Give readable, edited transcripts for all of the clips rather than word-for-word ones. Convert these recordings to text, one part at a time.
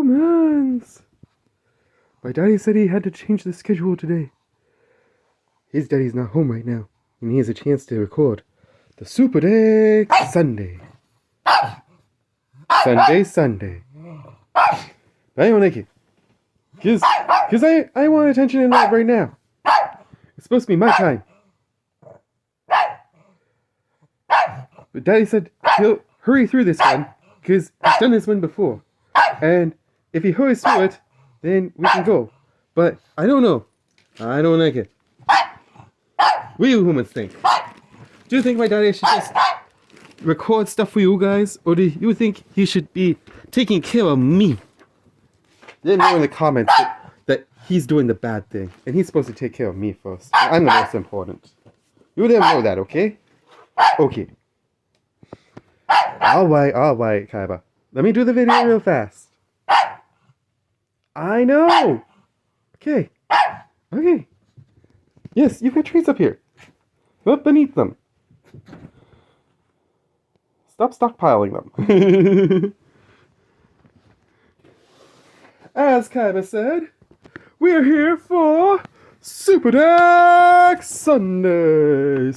humans! My daddy said he had to change the schedule today. His daddy's not home right now, and he has a chance to record the Super Deck Sunday. Sunday. I don't like it. Cause I want attention and love right now. It's supposed to be my time. But Daddy said he'll hurry through this one, because he's done this one before. And if he hurries through it, then we can go. But I don't know. I don't like it. What do you humans think? Do you think my daddy should just record stuff for you guys? Or do you think he should be taking care of me? Let me know in the comments that he's doing the bad thing. And he's supposed to take care of me first. I'm the most important. You let him know that, okay? Okay. Alright, Kaiba. Let me do the video real fast. I know! Okay. Yes, you've got trees up here. Up beneath them. Stop stockpiling them. As Kaiba said, we're here for Super Deck Sunday.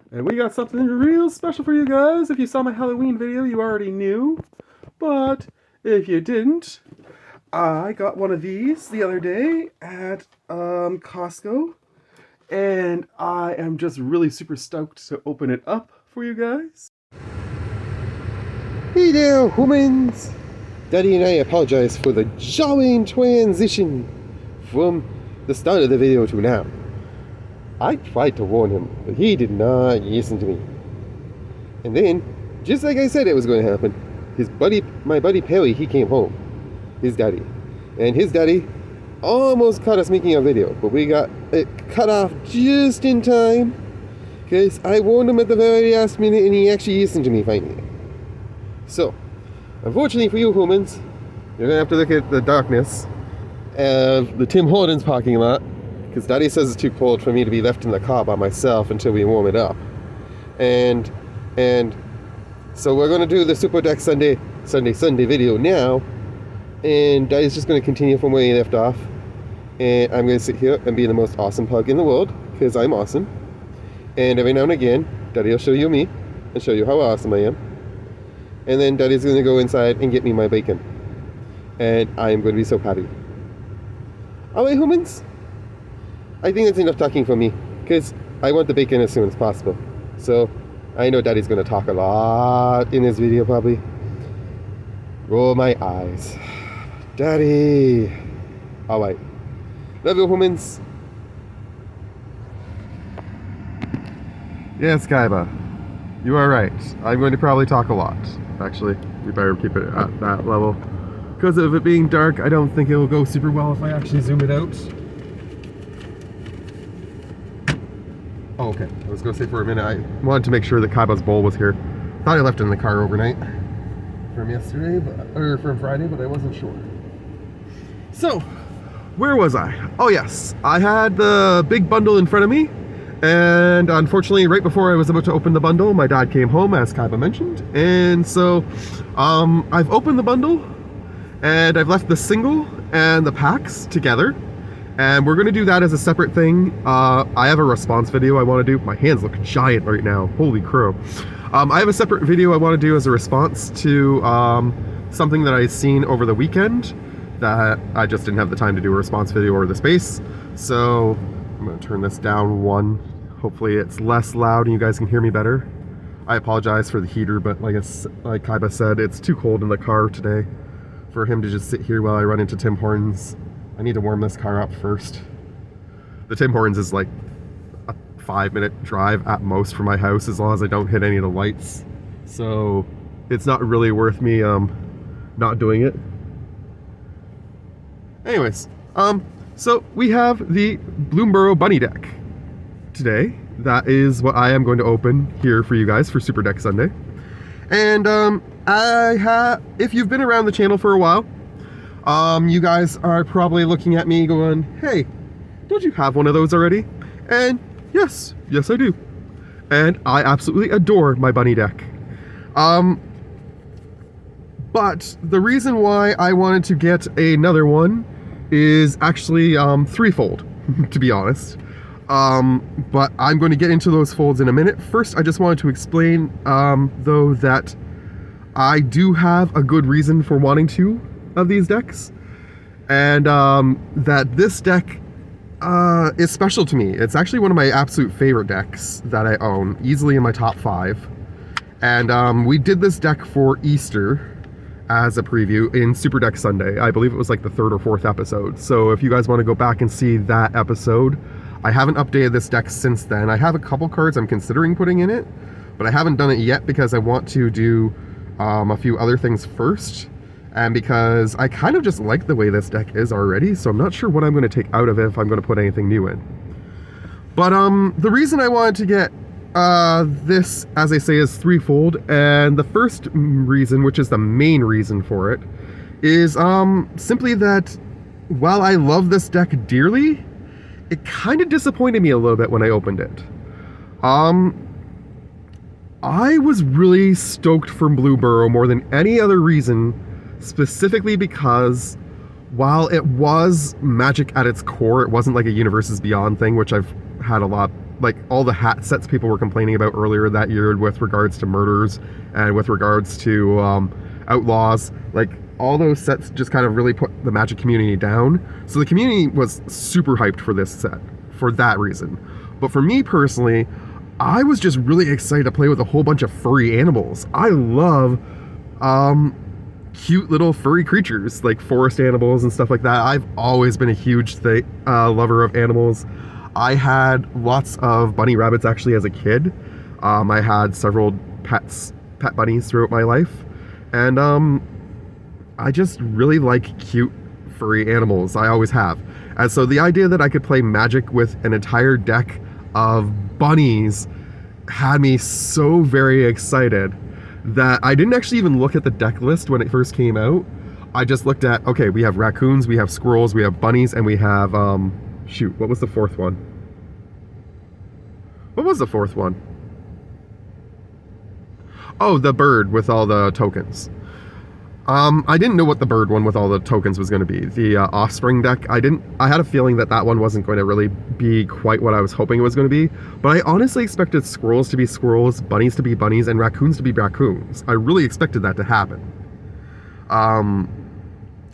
And we got something real special for you guys. If you saw my Halloween video, you already knew. But if you didn't, I got one of these the other day at Costco. And I am just really super stoked to open it up for you guys. Hey there, humans! Daddy and I apologize for the jarring transition from the start of the video to now. I tried to warn him, but he did not listen to me. And then, just like I said it was going to happen, my buddy Perry, he came home. His daddy. And his daddy almost caught us making a video, but we got it cut off just in time, because I warned him at the very last minute and he actually listened to me finally. So, unfortunately for you humans, you're going to have to look at the darkness of the Tim Hortons parking lot, because Daddy says it's too cold for me to be left in the car by myself until we warm it up. And so we're going to do the Super Deck Sunday video now, and Daddy's just going to continue from where he left off, and I'm going to sit here and be the most awesome pug in the world, because I'm awesome. And every now and again, Daddy will show you me, and show you how awesome I am. And then Daddy's going to go inside and get me my bacon. And I am going to be so happy. Alright, humans? I think that's enough talking for me, because I want the bacon as soon as possible. So, I know Daddy's going to talk a lot in this video, probably. Roll my eyes. Daddy! Alright. Love you, humans. Yes, Kaiba. You are right. I'm going to probably talk a lot. Actually, we better keep it at that level. Because of it being dark, I don't think it will go super well if I actually zoom it out. Oh, okay. I was going to say for a minute, I wanted to make sure that Kaiba's bowl was here. Thought I left it in the car overnight from yesterday, or from Friday, but I wasn't sure. So, where was I? Oh yes, I had the big bundle in front of me. And unfortunately, right before I was about to open the bundle, my dad came home, as Kaiba mentioned. And so, I've opened the bundle, and I've left the single and the packs together. And we're going to do that as a separate thing. I have a response video I want to do. My hands look giant right now. Holy crow. I have a separate video I want to do as a response to something that I've seen over the weekend that I just didn't have the time to do a response video or the space. So I'm going to turn this down one. Hopefully it's less loud and you guys can hear me better. I apologize for the heater, but like Kaiba said, it's too cold in the car today for him to just sit here while I run into Tim Hortons. I need to warm this car up first. The Tim Hortons is like a 5-minute drive at most from my house, as long as I don't hit any of the lights. So it's not really worth me not doing it. Anyways, so we have the Bloomburrow Bunny Deck today. That is what I am going to open here for you guys for Super Deck Sunday. And if you've been around the channel for a while, you guys are probably looking at me going, hey, don't you have one of those already? And yes I do. And I absolutely adore my bunny deck. But the reason why I wanted to get another one is actually threefold, to be honest. But I'm going to get into those folds in a minute. First, I just wanted to explain, though, that I do have a good reason for wanting two of these decks. And that this deck is special to me. It's actually one of my absolute favorite decks that I own, easily in my top 5. And we did this deck for Easter as a preview in Super Deck Sunday. I believe it was like the 3rd or 4th episode. So if you guys want to go back and see that episode, I haven't updated this deck since then. I have a couple cards I'm considering putting in it, but I haven't done it yet because I want to do a few other things first, and because I kind of just like the way this deck is already, so I'm not sure what I'm going to take out of it if I'm going to put anything new in. But the reason I wanted to get this, as I say, is threefold, and the first reason, which is the main reason for it, is simply that while I love this deck dearly, it kind of disappointed me a little bit when I opened it. I was really stoked for Bloomburrow more than any other reason, specifically because while it was Magic at its core, it wasn't like a Universes Beyond thing, which I've had a lot, like all the hat sets people were complaining about earlier that year with regards to murders and with regards to outlaws. Like all those sets just kind of really put the Magic community down. So the community was super hyped for this set for that reason. But for me personally, I was just really excited to play with a whole bunch of furry animals. I love cute little furry creatures like forest animals and stuff like that. I've always been a huge lover of animals. I had lots of bunny rabbits actually as a kid. I had several pet bunnies throughout my life. And I just really like cute furry animals. I always have. And so the idea that I could play Magic with an entire deck of bunnies had me so very excited that I didn't actually even look at the deck list when it first came out. I just looked at, okay, we have raccoons, we have squirrels, we have bunnies, and we have, shoot, what was the 4th one? What was the 4th one? Oh, the bird with all the tokens. I didn't know what the bird one with all the tokens was going to be. The offspring deck, I had a feeling that that one wasn't going to really be quite what I was hoping it was going to be. But I honestly expected squirrels to be squirrels, bunnies to be bunnies, and raccoons to be raccoons. I really expected that to happen.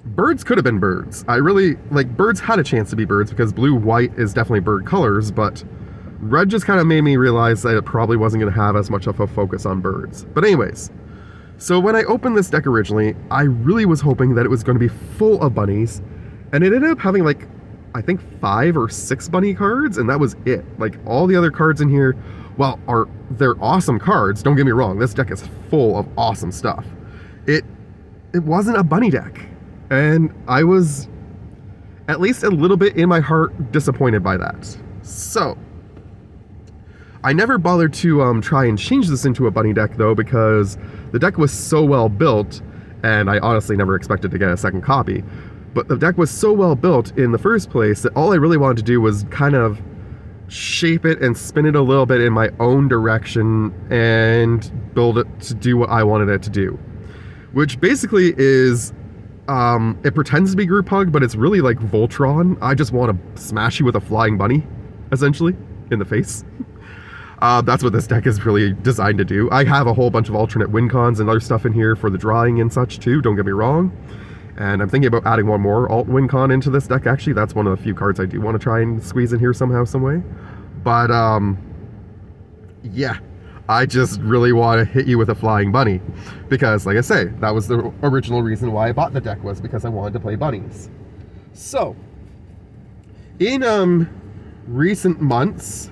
Birds could have been birds. I really, like, birds had a chance to be birds because blue-white is definitely bird colors, but red just kind of made me realize that it probably wasn't going to have as much of a focus on birds. But anyways, so when I opened this deck originally, I really was hoping that it was going to be full of bunnies, and it ended up having like, I think 5 or 6 bunny cards, and that was it. Like all the other cards in here, well, they're awesome cards, don't get me wrong, this deck is full of awesome stuff. It wasn't a bunny deck, and I was at least a little bit in my heart disappointed by that. So I never bothered to try and change this into a bunny deck though, because the deck was so well built, and I honestly never expected to get a second copy, but the deck was so well built in the first place that all I really wanted to do was kind of shape it and spin it a little bit in my own direction and build it to do what I wanted it to do. Which basically is, it pretends to be group hug, but it's really like Voltron. I just want to smash you with a flying bunny, essentially, in the face. That's what this deck is really designed to do. I have a whole bunch of alternate win cons and other stuff in here for the drawing and such too, don't get me wrong. And I'm thinking about adding one more alt win con into this deck actually. That's one of the few cards I do want to try and squeeze in here somehow, some way. But, yeah, I just really want to hit you with a flying bunny. Because, like I say, that was the original reason why I bought the deck, was because I wanted to play bunnies. So, in, recent months,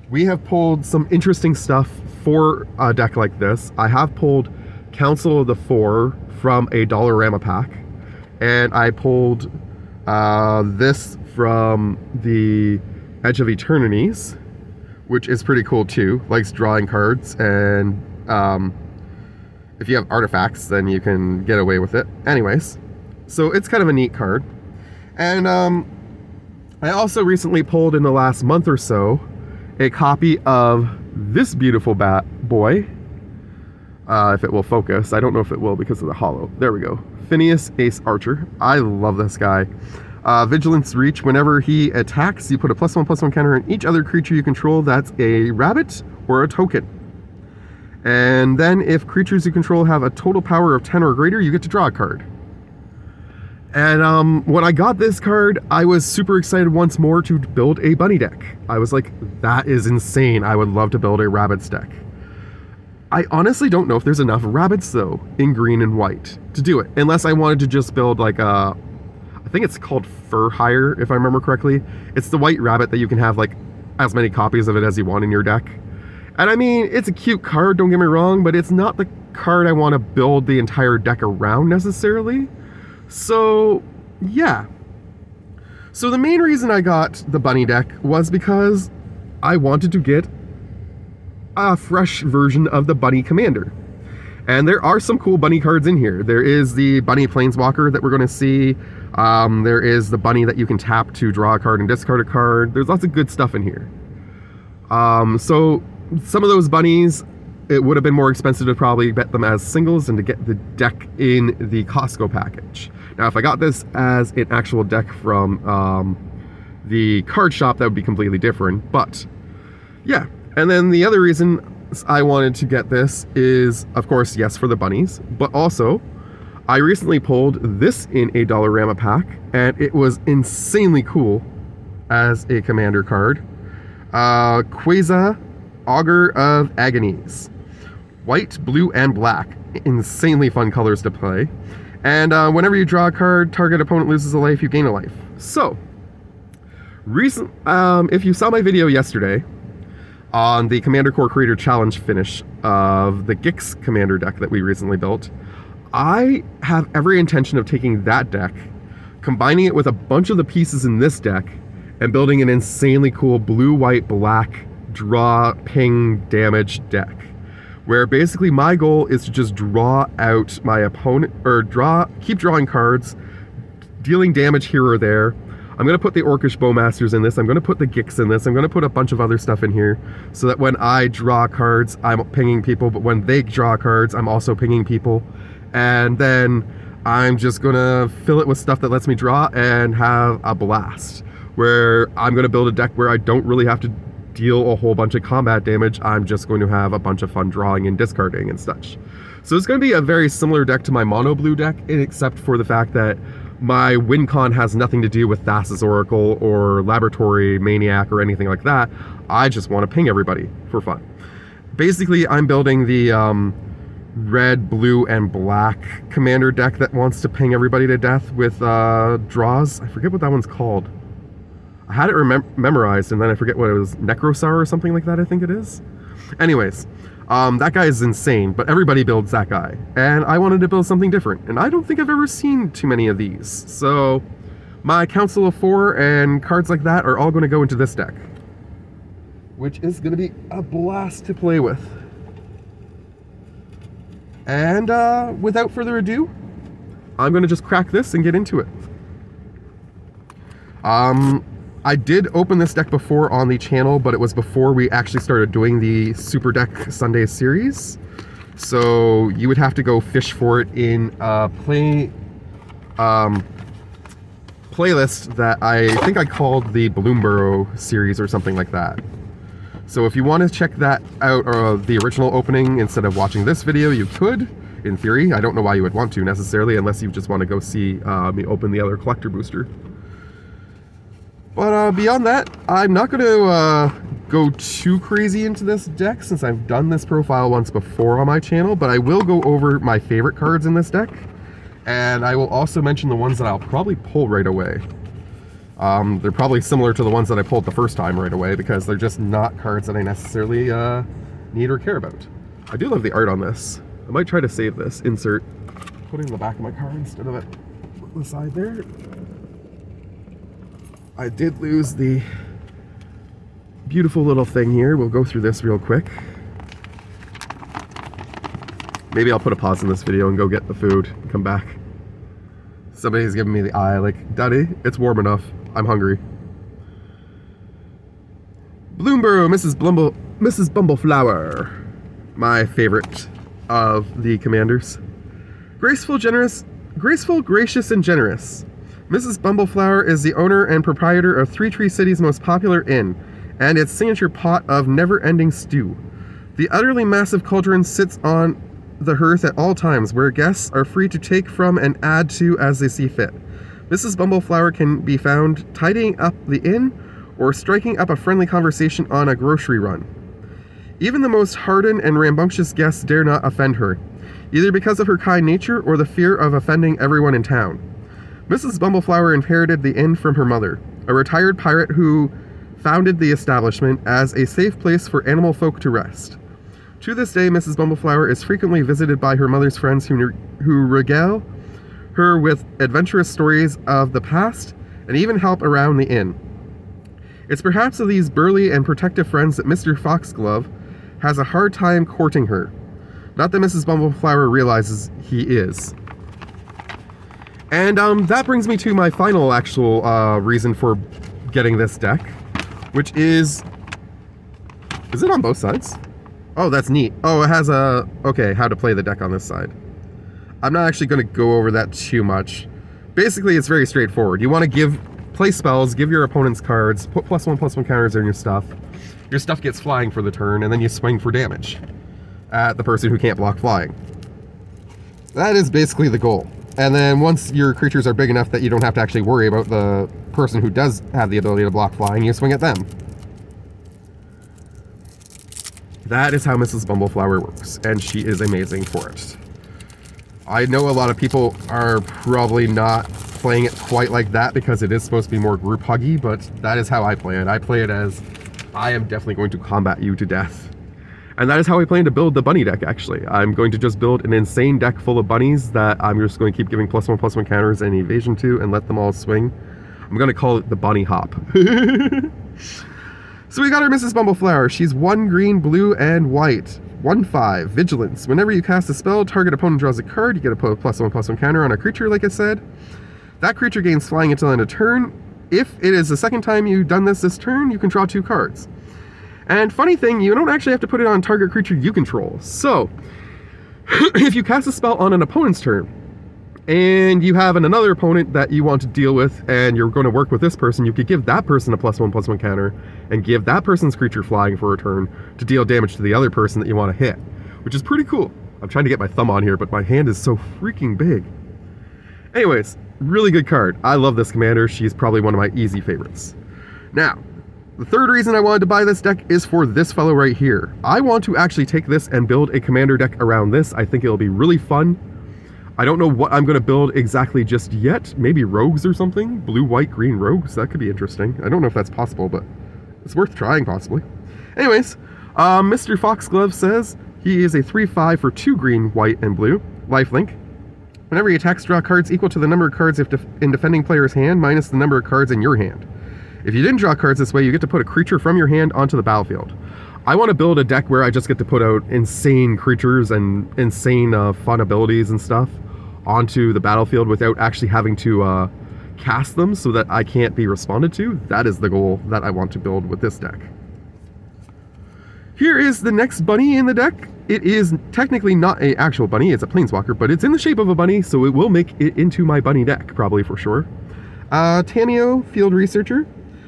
we have pulled some interesting stuff for a deck like this. I have pulled Council of the Four from a Dollarama pack, and I pulled this from the Edge of Eternities, which is pretty cool too. Likes drawing cards, and if you have artifacts, then you can get away with it. Anyways, so it's kind of a neat card. And I also recently pulled in the last month or so a copy of this beautiful boy. If it will focus. I don't know if it will because of the hollow. There we go. Phineas Ace Archer. I love this guy. Vigilance Reach. Whenever he attacks, you put a +1/+1 counter on each other creature you control that's a rabbit or a token. And then if creatures you control have a total power of 10 or greater, you get to draw a card. And when I got this card, I was super excited once more to build a bunny deck. I was like, that is insane. I would love to build a rabbits deck. I honestly don't know if there's enough rabbits, though, in green and white to do it. Unless I wanted to just build like a... I think it's called Fur Hire, if I remember correctly. It's the white rabbit that you can have like as many copies of it as you want in your deck. And I mean, it's a cute card, don't get me wrong, but it's not the card I want to build the entire deck around necessarily. So, yeah. So the main reason I got the bunny deck was because I wanted to get a fresh version of the bunny commander. And there are some cool bunny cards in here. There is the bunny planeswalker that we're going to see. There is the bunny that you can tap to draw a card and discard a card. There's lots of good stuff in here. So some of those bunnies, it would have been more expensive to probably bet them as singles and to get the deck in the Costco package. Now, if I got this as an actual deck from the card shop, that would be completely different. But yeah. And then the other reason I wanted to get this is, of course, yes, for the bunnies, but also I recently pulled this in a Dollarama pack, and it was insanely cool as a commander card. Quasar, Augur of Agonies. White, blue, and black. Insanely fun colors to play. And whenever you draw a card, target opponent loses a life, you gain a life. So, if you saw my video yesterday on the Commander Core Creator Challenge finish of the Gix Commander deck that we recently built, I have every intention of taking that deck, combining it with a bunch of the pieces in this deck, and building an insanely cool blue, white, black draw, ping, damage deck. Where basically my goal is to just draw out my opponent, or keep drawing cards, dealing damage here or there. I'm going to put the Orcish Bowmasters in this, I'm going to put the Gix in this, I'm going to put a bunch of other stuff in here, so that when I draw cards, I'm pinging people, but when they draw cards, I'm also pinging people. And then I'm just going to fill it with stuff that lets me draw and have a blast. Where I'm going to build a deck where I don't really have to deal a whole bunch of combat damage, I'm just going to have a bunch of fun drawing and discarding and such. So it's going to be a very similar deck to my mono blue deck, except for the fact that my win con has nothing to do with Thassa's Oracle or Laboratory Maniac or anything like that. I just want to ping everybody for fun. Basically, I'm building the red, blue, and black commander deck that wants to ping everybody to death with draws. I forget what that one's called. I had it memorized, and then I forget what it was. Necrosar or something like that, I think it is. Anyways, that guy is insane, but everybody builds that guy. And I wanted to build something different, and I don't think I've ever seen too many of these. So my Council of Four and cards like that are all going to go into this deck, which is going to be a blast to play with. And without further ado, I'm going to just crack this and get into it. I did open this deck before on the channel, but it was before we actually started doing the Super Deck Sunday series. So you would have to go fish for it in a playlist that I think I called the Bloomburrow series or something like that. So if you want to check that out, or the original opening, instead of watching this video, you could, in theory. I don't know why you would want to necessarily, unless you just want to go see me open the other collector booster. But beyond that, I'm not going to go too crazy into this deck, since I've done this profile once before on my channel, but I will go over my favorite cards in this deck, and I will also mention the ones that I'll probably pull right away. They're probably similar to the ones that I pulled the first time right away, because they're just not cards that I necessarily need or care about. I do love the art on this. I might try to save this, insert, put it in the back of my card instead of it on the side there. I did lose the beautiful little thing here. We'll go through this real quick. Maybe I'll put a pause in this video and go get the food and come back. Somebody's giving me the eye like, Daddy, it's warm enough. I'm hungry. Bloomburrow, Mrs. Bumbleflower. My favorite of the commanders. Graceful, gracious, and generous. Mrs. Bumbleflower is the owner and proprietor of Three Tree City's most popular inn, and its signature pot of never-ending stew. The utterly massive cauldron sits on the hearth at all times, where guests are free to take from and add to as they see fit. Mrs. Bumbleflower can be found tidying up the inn or striking up a friendly conversation on a grocery run. Even the most hardened and rambunctious guests dare not offend her, either because of her kind nature or the fear of offending everyone in town. Mrs. Bumbleflower inherited the inn from her mother, a retired pirate who founded the establishment as a safe place for animal folk to rest. To this day, Mrs. Bumbleflower is frequently visited by her mother's friends who regale her with adventurous stories of the past and even help around the inn. It's perhaps of these burly and protective friends that Mr. Foxglove has a hard time courting her. Not that Mrs. Bumbleflower realizes he is. And that brings me to my final actual reason for getting this deck, which is it on both sides? Oh, that's neat. Oh, it has okay, how to play the deck on this side. I'm not actually going to go over that too much. Basically, it's very straightforward. You want to play spells, give your opponent's cards, put +1/+1 counters on your stuff. Your stuff gets flying for the turn, and then you swing for damage at the person who can't block flying. That is basically the goal. And then once your creatures are big enough that you don't have to actually worry about the person who does have the ability to block flying, you swing at them. That is how Mrs. Bumbleflower works, and she is amazing for it. I know a lot of people are probably not playing it quite like that because it is supposed to be more group huggy, but that is how I play it. I play it as, I am definitely going to combat you to death. And that is how I plan to build the bunny deck, actually. I'm going to just build an insane deck full of bunnies that I'm just going to keep giving +1/+1 counters and evasion to and let them all swing. I'm going to call it the bunny hop. So we got our Mrs. Bumbleflower. She's 1 green, blue, and white. 1/5, Vigilance. Whenever you cast a spell, target opponent draws a card. You get to put a +1/+1 counter on a creature, like I said. That creature gains flying until end of turn. If it is the second time you've done this turn, you can draw 2 cards. And funny thing, you don't actually have to put it on target creature you control. So, if you cast a spell on an opponent's turn, and you have another opponent that you want to deal with, and you're going to work with this person, you could give that person a +1/+1 counter, and give that person's creature flying for a turn to deal damage to the other person that you want to hit, which is pretty cool. I'm trying to get my thumb on here, but my hand is so freaking big. Anyways, really good card. I love this commander. She's probably one of my easy favorites. Now, the third reason I wanted to buy this deck is for this fellow right here. I want to actually take this and build a commander deck around this. I think it'll be really fun. I don't know what I'm going to build exactly just yet. Maybe rogues or something? Blue, white, green rogues? That could be interesting. I don't know if that's possible, but it's worth trying, possibly. Anyways, Mr. Foxglove says he is a 3/5 for 2 green, white, and blue. Lifelink. Whenever he attacks, draw cards equal to the number of cards in defending player's hand minus the number of cards in your hand. If you didn't draw cards this way, you get to put a creature from your hand onto the battlefield. I want to build a deck where I just get to put out insane creatures and insane fun abilities and stuff onto the battlefield without actually having to cast them so that I can't be responded to. That is the goal that I want to build with this deck. Here is the next bunny in the deck. It is technically not an actual bunny, it's a planeswalker, but it's in the shape of a bunny, so it will make it into my bunny deck, probably for sure. Tamio, Field Researcher.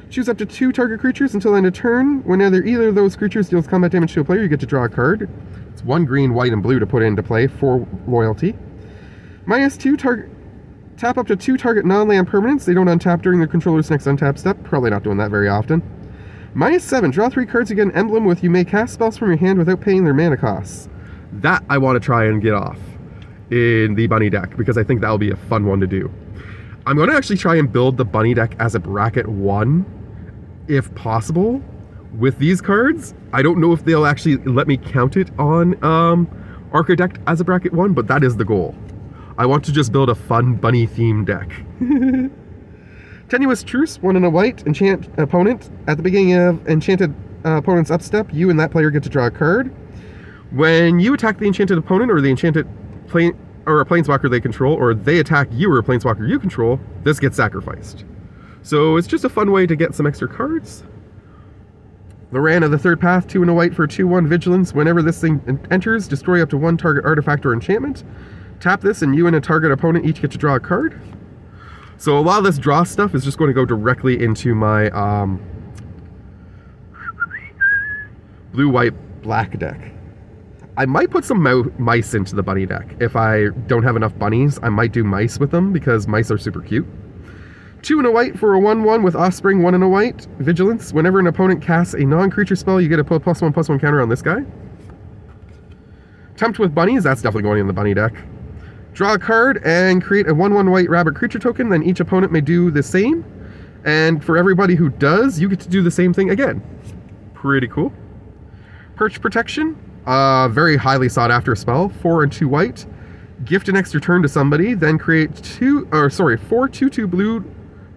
Choose up to 2 target creatures until end of turn. Whenever either of those creatures deals combat damage to a player, you get to draw a card. It's 1 green, white, and blue to put into play for loyalty. -2, tap up to 2 target non-land permanents. They don't untap during the controller's next untap step. Probably not doing that very often. -7, draw 3 cards, you get an emblem with you may cast spells from your hand without paying their mana costs. That I want to try and get off in the bunny deck, because I think that'll be a fun one to do. I'm going to actually try and build the bunny deck as a bracket 1, if possible, with these cards. I don't know if they'll actually let me count it on Architect as a bracket 1, but that is the goal. I want to just build a fun bunny themed deck. Tenuous Truce, 1 and a white, enchant opponent. At the beginning of enchanted opponent's upstep, you and that player get to draw a card. When you attack the enchanted opponent or the enchanted or a planeswalker they control, or they attack you or a planeswalker you control, this gets sacrificed. So it's just a fun way to get some extra cards. Lorana, the third path, 2 and a white for 2/1 vigilance. Whenever this thing enters, destroy up to 1 target artifact or enchantment. Tap this, and you and a target opponent each get to draw a card. So a lot of this draw stuff is just going to go directly into my blue, white, black deck. I might put some mice into the bunny deck. If I don't have enough bunnies, I might do mice with them because mice are super cute. 2 and a white for a 1/1 with Offspring, 1 and a white. Vigilance. Whenever an opponent casts a non-creature spell, you get a +1/+1 counter on this guy. Tempt with bunnies. That's definitely going in the bunny deck. Draw a card and create a 1/1 white rabbit creature token. Then each opponent may do the same. And for everybody who does, you get to do the same thing again. Pretty cool. Perch Protection. Very highly sought after spell. 4 and 2 white. Gift an extra turn to somebody. Then create 4 2/2 blue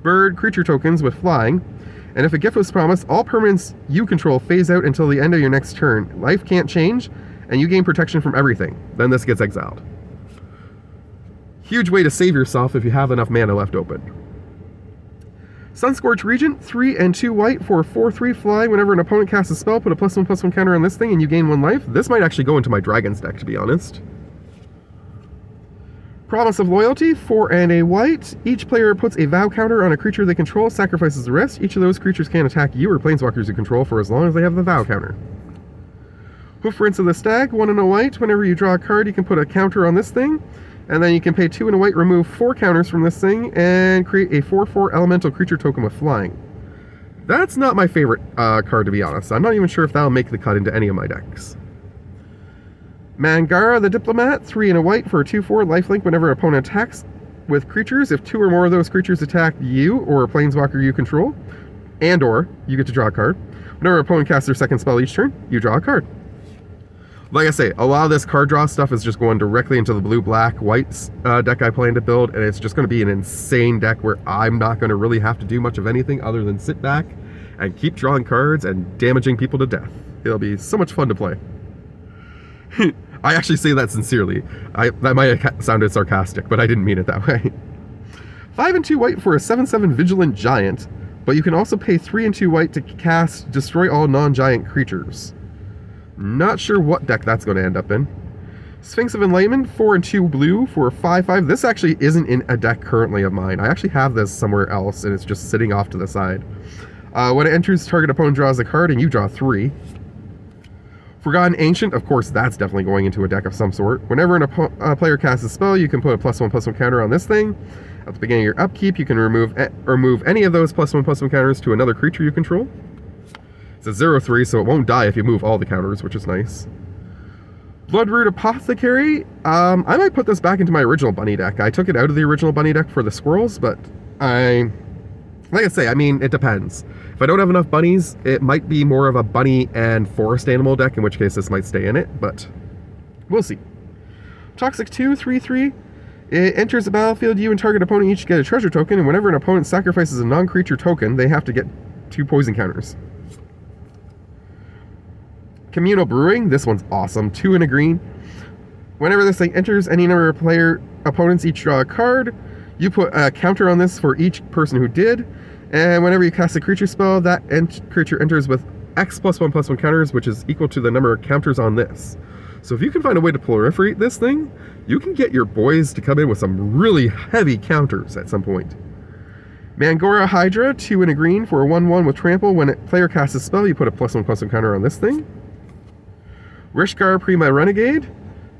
bird creature tokens with flying. And if a gift was promised, all permanents you control phase out until the end of your next turn. Life can't change, and you gain protection from everything. Then this gets exiled. Huge way to save yourself if you have enough mana left open. Sunscorch Regent, 3 and 2 white for 4/3 fly. Whenever an opponent casts a spell, put a +1/+1 counter on this thing and you gain 1 life. This might actually go into my Dragons deck, to be honest. Promise of Loyalty, 4 and a white. Each player puts a vow counter on a creature they control, sacrifices the rest. Each of those creatures can attack you or planeswalkers you control for as long as they have the vow counter. Hoofprints of the Stag, 1 and a white. Whenever you draw a card, you can put a counter on this thing. And then you can pay 2 and a white, remove 4 counters from this thing, and create a 4/4 elemental creature token with flying. That's not my favorite card, to be honest. I'm not even sure if that'll make the cut into any of my decks. Mangara the Diplomat, 3 and a white for a 2/4 lifelink. Whenever an opponent attacks with creatures, if 2 or more of those creatures attack you or a planeswalker you control, and/or you get to draw a card. Whenever an opponent casts their second spell each turn, you draw a card. Like I say, a lot of this card draw stuff is just going directly into the blue, black, white deck I plan to build, and it's just going to be an insane deck where I'm not going to really have to do much of anything other than sit back and keep drawing cards and damaging people to death. It'll be so much fun to play. I actually say that sincerely. That might have sounded sarcastic, but I didn't mean it that way. 5 and 2 white for a 7/7 Vigilant Giant, but you can also pay 3 and 2 white to cast Destroy All Non-Giant Creatures. Not sure what deck that's going to end up in. Sphinx of Enlightenment, 4 and 2 blue for a 5/5. This actually isn't in a deck currently of mine. I actually have this somewhere else, and it's just sitting off to the side. When it enters, target opponent draws a card, and you draw 3. Forgotten Ancient, of course, that's definitely going into a deck of some sort. Whenever a player casts a spell, you can put a +1/+1 counter on this thing. At the beginning of your upkeep, you can remove any of those +1/+1 counters to another creature you control. It's a 0/3, so it won't die if you move all the counters, which is nice. Bloodroot Apothecary. I might put this back into my original bunny deck. I took it out of the original bunny deck for the squirrels, but like I say, I mean, it depends. If I don't have enough bunnies, it might be more of a bunny and forest animal deck, in which case this might stay in it, but we'll see. Toxic 2, 3/3. It enters the battlefield. You and target opponent each get a treasure token, and whenever an opponent sacrifices a non-creature token, they have to get 2 poison counters. Communal Brewing. This one's awesome. 2 and a green. Whenever this thing enters, any number of player opponents each draw a card. You put a counter on this for each person who did. And whenever you cast a creature spell, that creature enters with X +1/+1 counters, which is equal to the number of counters on this. So if you can find a way to proliferate this thing, you can get your boys to come in with some really heavy counters at some point. Mangora Hydra, 2 and a green for a 1/1 with trample. When a player casts a spell, you put a +1/+1 counter on this thing. Rishkar Prima Renegade.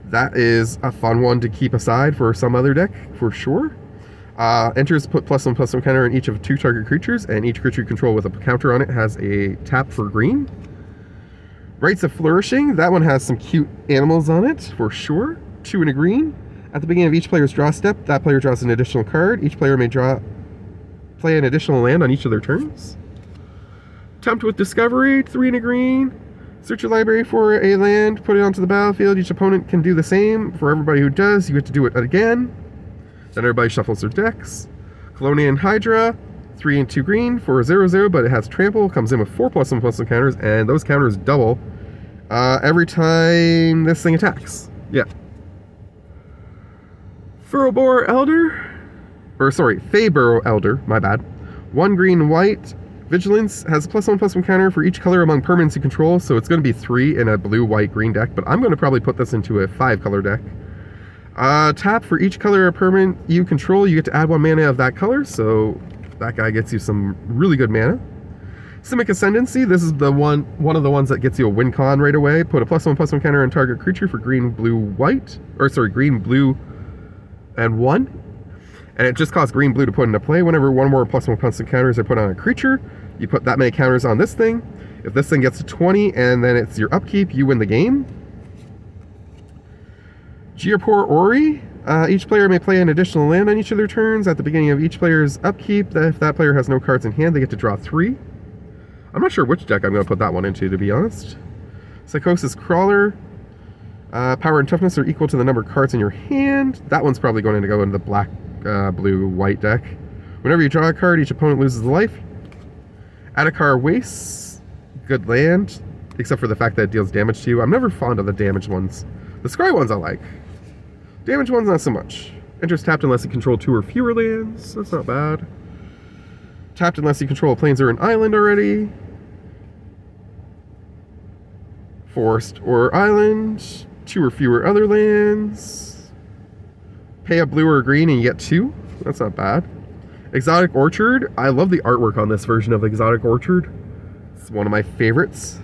That is a fun one to keep aside for some other deck, for sure. Enters, put +1/+1 counter on each of 2 target creatures, and each creature you control with a counter on it has a tap for green. Rites of Flourishing. That one has some cute animals on it, for sure. 2 and a green. At the beginning of each player's draw step, that player draws an additional card. Each player may play an additional land on each of their turns. Tempt with Discovery, 3 and a green. Search your library for a land, put it onto the battlefield. Each opponent can do the same. For everybody who does, you get to do it again. Then everybody shuffles their decks. Colonian Hydra, 3 and 2 green for a 0/0, but it has trample, comes in with 4 +1/+1 counters, and those counters double every time this thing attacks. Yeah. Feyburrow Elder, my bad. 1 green, white Vigilance has a +1/+1 counter for each color among permanents you control, so it's going to be 3 in a blue, white, green deck, but I'm going to probably put this into a 5-color deck. Tap for each color or permanent you control, you get to add 1 mana of that color, so that guy gets you some really good mana. Simic Ascendancy, this is the one of the ones that gets you a win con right away. Put a +1/+1 counter on target creature for green, blue, white, or sorry, green, blue, and 1. And it just costs green, blue to put into play. Whenever one more +1/+1 counters are put on a creature, you put that many counters on this thing. If this thing gets to 20 and then it's your upkeep, you win the game. Geopor Ori, each player may play an additional land on each of their turns. At the beginning of each player's upkeep, if that player has no cards in hand, they get to draw 3. I'm not sure which deck I'm going to put that one into, to be honest. Psychosis Crawler. Power and toughness are equal to the number of cards in your hand. That one's probably going to go into the black, blue, white deck. Whenever you draw a card, each opponent loses a life. Adakar Wastes. Good land, except for the fact that it deals damage to you. I'm never fond of the damaged ones. The scry ones I like. Damaged ones, not so much. Enters tapped unless you control 2 or fewer lands. That's not bad. Tapped unless you control a plains or an island already. Forest or island. 2 or fewer other lands. Pay a blue or green and you get 2. That's not bad. Exotic Orchard. I love the artwork on this version of Exotic Orchard. It's one of my favorites.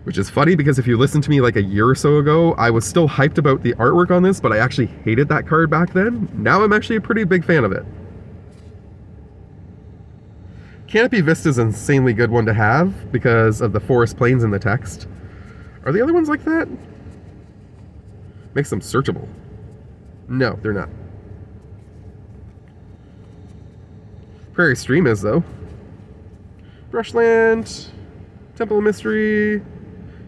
Which is funny because if you listened to me like a year or so ago, I was still hyped about the artwork on this, but I actually hated that card back then. Now I'm actually a pretty big fan of it. Canopy Vista is an insanely good one to have because of the forest plains in the text. Are the other ones like that? Makes them searchable. No, they're not. Prairie Stream is, though. Brushland, Temple of Mystery,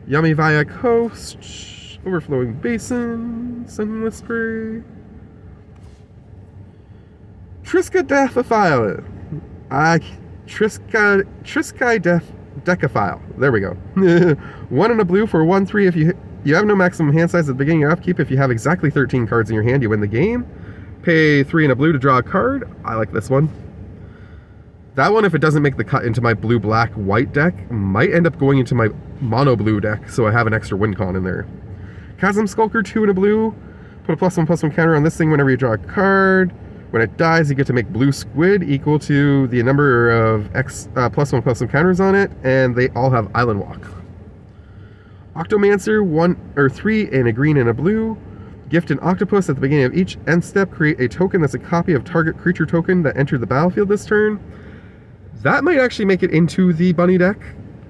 Yummy Via Coast, Overflowing Basin, Sunless Spray, Triska Deathafile. Triska Decaphile. There we go. 1 and a blue for 1/3 if you have no maximum hand size at the beginning of your upkeep. If you have exactly 13 cards in your hand, you win the game. Pay 3 and a blue to draw a card. I like this one. That one, if it doesn't make the cut into my blue, black, white deck, might end up going into my mono blue deck, so I have an extra win con in there. Chasm Skulker, 2 and a blue. Put a +1/+1 counter on this thing whenever you draw a card. When it dies, you get to make blue squid equal to the number of +1/+1 counters on it, and they all have Island Walk. Octomancer, 1 or 3 and a green and a blue. Gift an octopus at the beginning of each end step. Create a token that's a copy of target creature token that entered the battlefield this turn. That might actually make it into the bunny deck,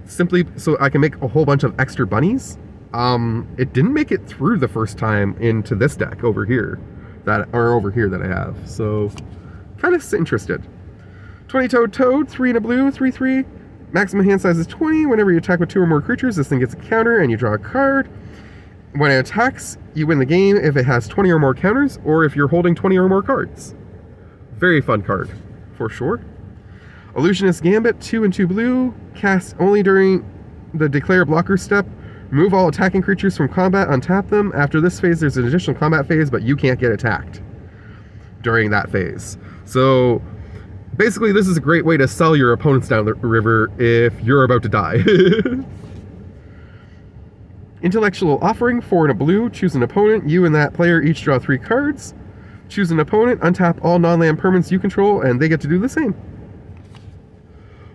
simply so I can make a whole bunch of extra bunnies. It didn't make it through the first time into this deck over here. That I have, so kind of interested. 20-toed Toad, 3 and a blue, 3/3. Maximum hand size is 20. Whenever you attack with 2 or more creatures, this thing gets a counter and you draw a card. When it attacks, you win the game if it has 20 or more counters, or if you're holding 20 or more cards. Very fun card, for sure. Illusionist Gambit, 2 and 2 blue. Cast only during the declare blocker step. Remove all attacking creatures from combat, untap them. After this phase, there's an additional combat phase, but you can't get attacked during that phase. So basically, this is a great way to sell your opponents down the river if you're about to die. Intellectual Offering, 4 and a blue. Choose an opponent. You and that player each draw 3 cards. Choose an opponent, untap all non-land permanents you control, and they get to do the same.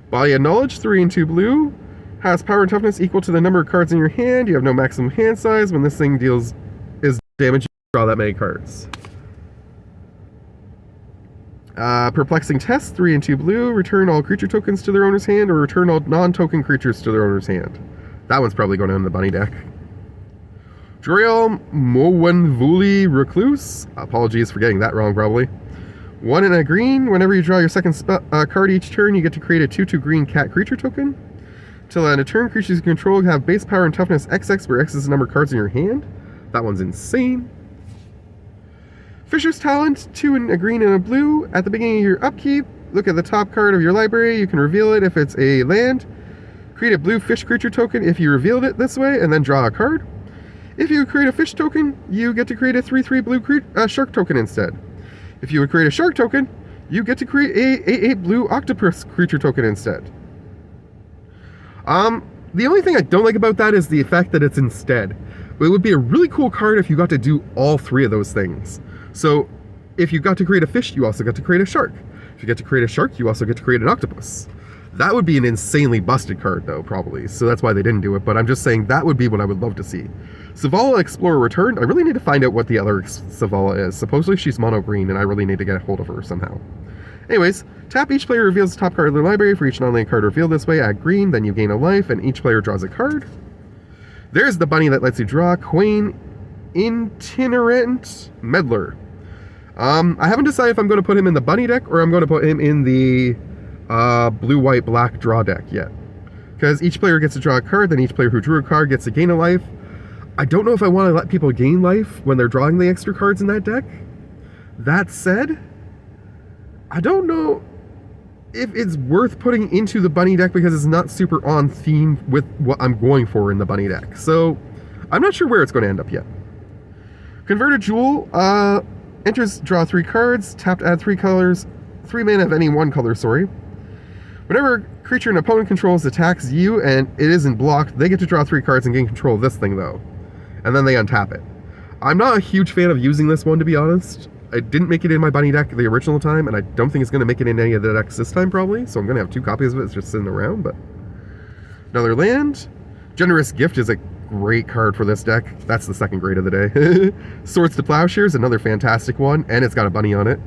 Body of Knowledge, 3 and 2 blue. Has power and toughness equal to the number of cards in your hand. You have no maximum hand size. When this thing deals damage, you draw that many cards. Perplexing Test, 3 and 2 blue. Return all creature tokens to their owner's hand, or return all non-token creatures to their owner's hand. That one's probably going in the bunny deck. Joriel Mowenvuli Recluse. Apologies for getting that wrong, probably. 1 and a green. Whenever you draw your second card each turn, you get to create a 2/2 green cat creature token. Till end of turn, creatures you control have base power and toughness XX, where X is the number of cards in your hand. That one's insane. Fisher's Talent, 2 and a green and a blue. At the beginning of your upkeep, look at the top card of your library. You can reveal it if it's a land. Create a blue fish creature token if you revealed it this way, and then draw a card. If you create a fish token, you get to create a 3/3 blue shark token instead. If you would create a shark token, you get to create a blue octopus creature token instead. The only thing I don't like about that is the fact that it's instead. But it would be a really cool card if you got to do all three of those things. So if you got to create a fish, you also got to create a shark. If you get to create a shark, you also get to create an octopus. That would be an insanely busted card though, probably. So that's why they didn't do it, but I'm just saying that would be what I would love to see. Zavala Explorer returned. I really need to find out what the other Zavala is. Supposedly she's mono green and I really need to get a hold of her somehow. Anyways, tap each player reveals the top card of their library. For each non-land card revealed this way, add green, then you gain a life, and each player draws a card. There's the bunny that lets you draw, Quain Itinerant Meddler. I haven't decided if I'm going to put him in the bunny deck or I'm going to put him in the blue, white, black draw deck yet. Because each player gets to draw a card, then each player who drew a card gets to gain a life. I don't know if I want to let people gain life when they're drawing the extra cards in that deck. That said, I don't know if it's worth putting into the bunny deck because it's not super on theme with what I'm going for in the bunny deck. So I'm not sure where it's going to end up yet. Converted Jewel enters, draw 3 cards, tap to add 3 colors, 3 mana of any one color, Whenever a creature an opponent controls attacks you and it isn't blocked, they get to draw 3 cards and gain control of this thing though. And then they untap it. I'm not a huge fan of using this one, to be honest. I didn't make it in my bunny deck the original time, and I don't think it's going to make it in any of the decks this time, probably. So I'm going to have 2 copies of it. It's just sitting around, but... Another land. Generous Gift is a great card for this deck. That's the second grade of the day. Swords to Plowshares, another fantastic one, and it's got a bunny on it.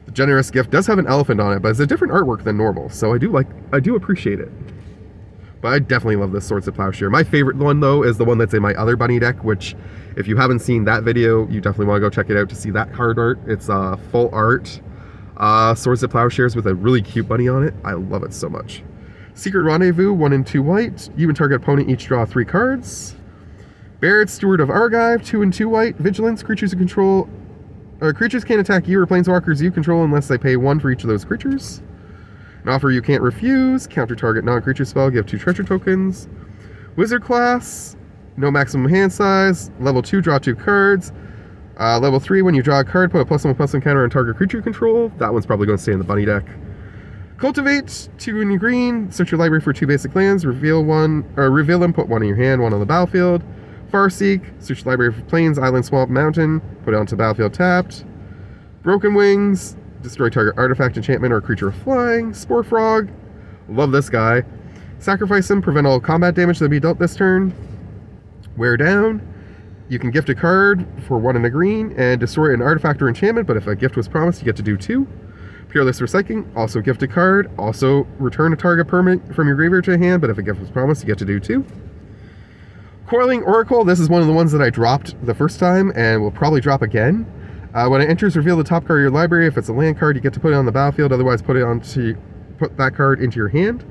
The Generous Gift does have an elephant on it, but it's a different artwork than normal, so I do appreciate it. But I definitely love this Swords to Plowshare. My favorite one, though, is the one that's in my other bunny deck, which, if you haven't seen that video, you definitely want to go check it out to see that card art. It's full art Swords to Plowshares with a really cute bunny on it. I love it so much. Secret Rendezvous, 1 and 2 white. You and target opponent each draw 3 cards. Barret, Steward of Argive, 2 and 2 white. Vigilance, creatures you control... creatures can't attack you or planeswalkers you control unless they pay 1 for each of those creatures. An offer you can't refuse. Counter target non-creature spell. Give 2 treasure tokens. Wizard class. No maximum hand size. Level 2, draw 2 cards. Level 3, when you draw a card, put a +1/+1 counter on target creature control. That one's probably going to stay in the bunny deck. Cultivate, 2 in green. Search your library for 2 basic lands. Reveal them. Put 1 in your hand, 1 on the battlefield. Farseek, search your library for plains, island, swamp, mountain. Put it onto the battlefield tapped. Broken Wings. Destroy target artifact, enchantment, or creature of flying. Spore Frog. Love this guy. Sacrifice him. Prevent all combat damage that be dealt this turn. Wear down. You can gift a card for 1 and a green and destroy an artifact or enchantment, but if a gift was promised, you get to do 2. Peerless Recycling. Also gift a card. Also return a target permanent from your graveyard to a hand, but if a gift was promised, you get to do 2. Coiling Oracle. This is one of the ones that I dropped the first time and will probably drop again. When it enters, reveal the top card of your library. If it's a land card, you get to put it on the battlefield. Otherwise, put that card into your hand.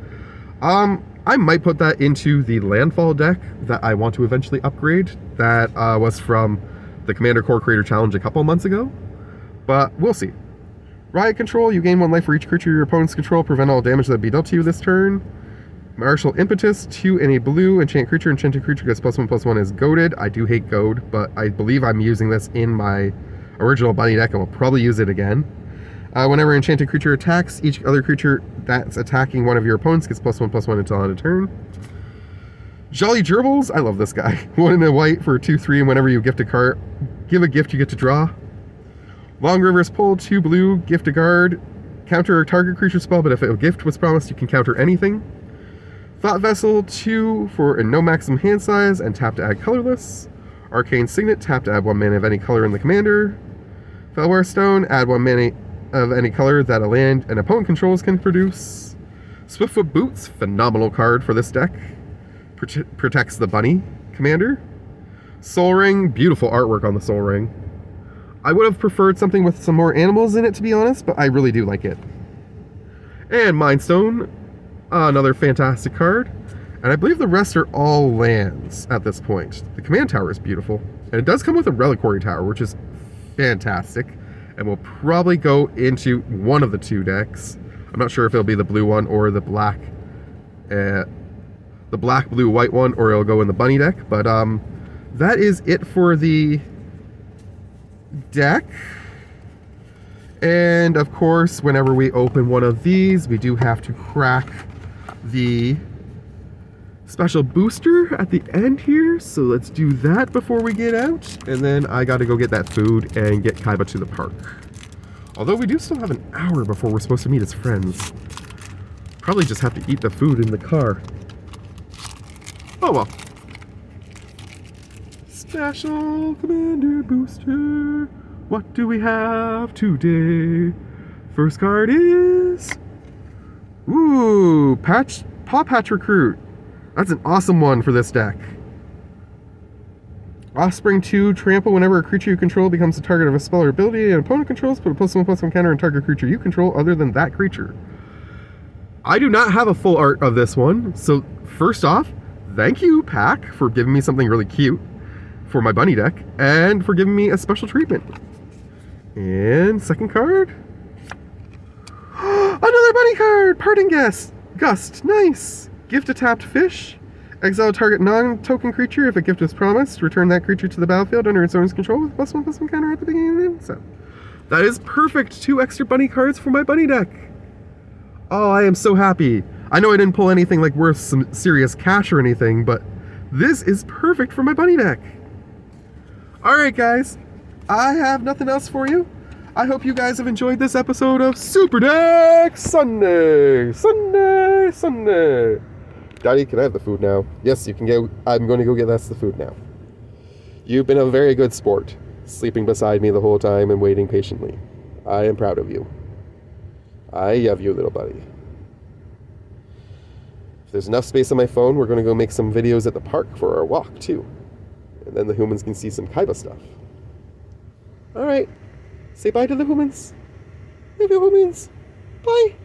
I might put that into the Landfall deck that I want to eventually upgrade. That was from the Commander Core Creator Challenge a couple months ago. But we'll see. Riot Control. You gain 1 life for each creature your opponents control. Prevent all damage that be dealt to you this turn. Martial Impetus. 2 in a blue. Enchant creature. Enchanted creature gets +1/+1 is goaded. I do hate goad, but I believe I'm using this in my original bunny deck and will probably use it again. Whenever enchanted creature attacks, each other creature that's attacking one of your opponents gets +1/+1 until end of turn. Jolly Gerbils, I love this guy. 1 in a white for 2/3, and whenever you gift a card, give a gift, you get to draw. Long River's Pull, 2 blue, gift a guard, counter a target creature spell, but if a gift was promised, you can counter anything. Thought Vessel, 2 for a no maximum hand size, and tap to add colorless. Arcane Signet, tap to add 1 mana of any color in the commander. Fellware Stone, add 1 mana of any color that a land an opponent controls can produce. Swiftfoot Boots, phenomenal card for this deck. Protects the bunny commander. Soul Ring, beautiful artwork on the Soul Ring. I would have preferred something with some more animals in it, to be honest, but I really do like it. And Mind Stone, another fantastic card. And I believe the rest are all lands at this point. The command tower is beautiful. And it does come with a reliquary tower, which is fantastic. And we'll probably go into one of the 2 decks. I'm not sure if it'll be the blue one or the black, blue, white one, or it'll go in the bunny deck. But that is it for the deck. And of course, whenever we open one of these, we do have to crack the special booster at the end here. So let's do that before we get out. And then I gotta go get that food and get Kaiba to the park. Although we do still have an hour before we're supposed to meet his friends. Probably just have to eat the food in the car. Oh well. Special Commander Booster. What do we have today? First card is... Ooh, Paw Patch Recruit. That's an awesome one for this deck. Offspring 2, trample whenever a creature you control becomes the target of a spell or ability an opponent controls, put a +1/+1 counter on target creature you control other than that creature. I do not have a full art of this one, so first off, thank you, Pack, for giving me something really cute for my bunny deck, and for giving me a special treatment. And second card. Another bunny card! Parting Gust, nice! Gift a tapped fish. Exile target non-token creature. If a gift is promised, return that creature to the battlefield under its owner's control with +1/+1 counter at the beginning of the end. So that is perfect. 2 extra bunny cards for my bunny deck. Oh, I am so happy. I know I didn't pull anything like worth some serious cash or anything, but this is perfect for my bunny deck. Alright guys, I have nothing else for you. I hope you guys have enjoyed this episode of Super Deck Sunday. Daddy, can I have the food now? Yes, you can get... I'm going to go get that's the food now. You've been a very good sport, sleeping beside me the whole time and waiting patiently. I am proud of you. I love you, little buddy. If there's enough space on my phone, we're going to go make some videos at the park for our walk, too. And then the humans can see some Kaiba stuff. Alright. Say bye to the humans. Love you, humans. Bye.